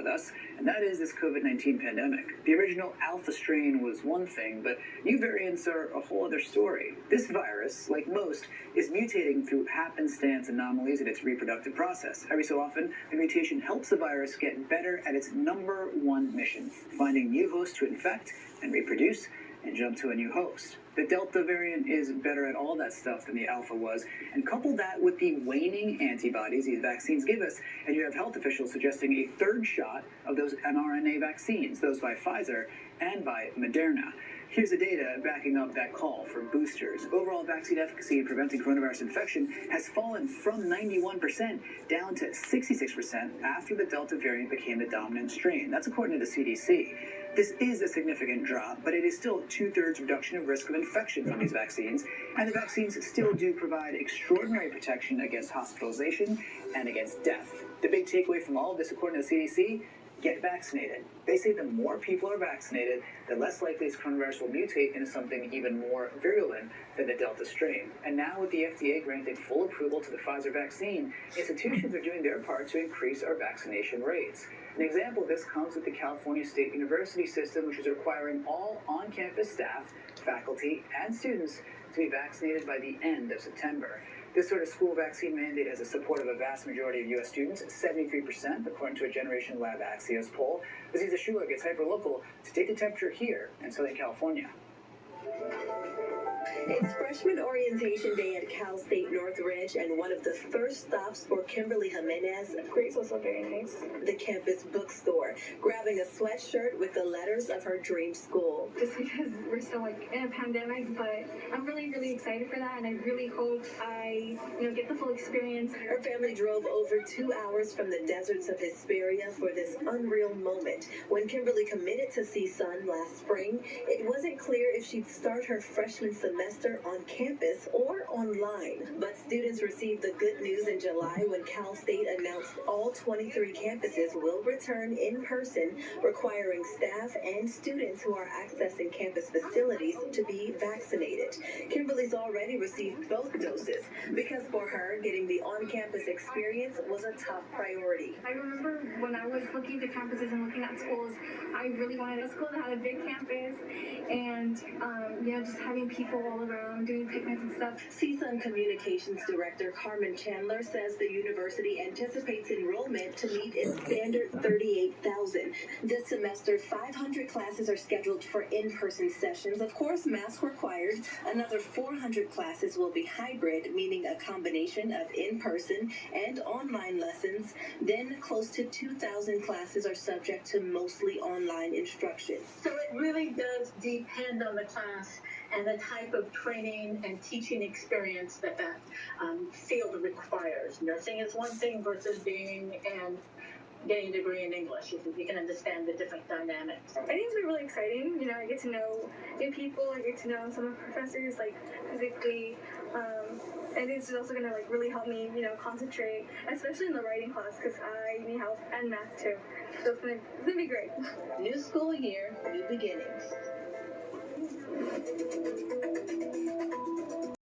with us, and that is this COVID-19 pandemic. The original Alpha strain was one thing, but new variants are a whole other story. This virus, like most, is mutating through happenstance anomalies in its reproductive process. Every so often, the mutation helps the virus get better at its number one mission, finding new hosts to infect and reproduce and jump to a new host. The Delta variant is better at all that stuff than the Alpha was, and couple that with the waning antibodies these vaccines give us, and you have health officials suggesting a third shot of those mRNA vaccines, those by Pfizer and by Moderna. Here's the data backing up that call for boosters. Overall vaccine efficacy in preventing coronavirus infection has fallen from 91% down to 66% after the Delta variant became the dominant strain. That's according to the CDC. This is a significant drop, but it is still a 2/3 reduction of risk of infection from these vaccines, and the vaccines still do provide extraordinary protection against hospitalization and against death. The big takeaway from all of this, according to the CDC, get vaccinated. They say the more people are vaccinated, the less likely this coronavirus will mutate into something even more virulent than the Delta strain. And now with the FDA granting full approval to the Pfizer vaccine, institutions are doing their part to increase our vaccination rates. An example of this comes with the California State University system, which is requiring all on-campus staff, faculty, and students to be vaccinated by the end of September. This sort of school vaccine mandate has the support of a vast majority of U.S. students, 73%, according to a Generation Lab Axios poll. Aziza Shuler gets hyperlocal to take the temperature here in Southern California. It's freshman orientation day at Cal State Northridge, and one of the first stops for Kimberly Jimenez, Grace was so very nice. The campus bookstore, grabbing a sweatshirt with the letters of her dream school. Just because we're still in a pandemic, but I'm really, really excited for that, and I really hope I, get the full experience. Her family drove over 2 hours from the deserts of Hesperia for this unreal moment. When Kimberly committed to CSUN last spring, it wasn't clear if she'd start her freshman semester on campus or online. But students received the good news in July when Cal State announced all 23 campuses will return in person, requiring staff and students who are accessing campus facilities to be vaccinated. Kimberly's already received both doses because for her, getting the on-campus experience was a top priority. I remember when I was looking at campuses and looking at schools, I really wanted a school that had a big campus and, just having people all around doing picnics and stuff. CSUN Communications Director Carmen Chandler says the university anticipates enrollment to meet its standard 38,000. This semester, 500 classes are scheduled for in-person sessions. Of course, masks required. Another 400 classes will be hybrid, meaning a combination of in-person and online lessons. Then close to 2,000 classes are subject to mostly online instruction. So it really does depend on the class and the type of training and teaching experience that field requires. Nursing is one thing versus being and getting a degree in English. You can understand the different dynamics. I think it's been really exciting. I get to know new people. I get to know some of the professors, physically. And it's also going to, really help me, concentrate, especially in the writing class, because I need help, and math, too. So it's going to be great. New school year, new beginnings.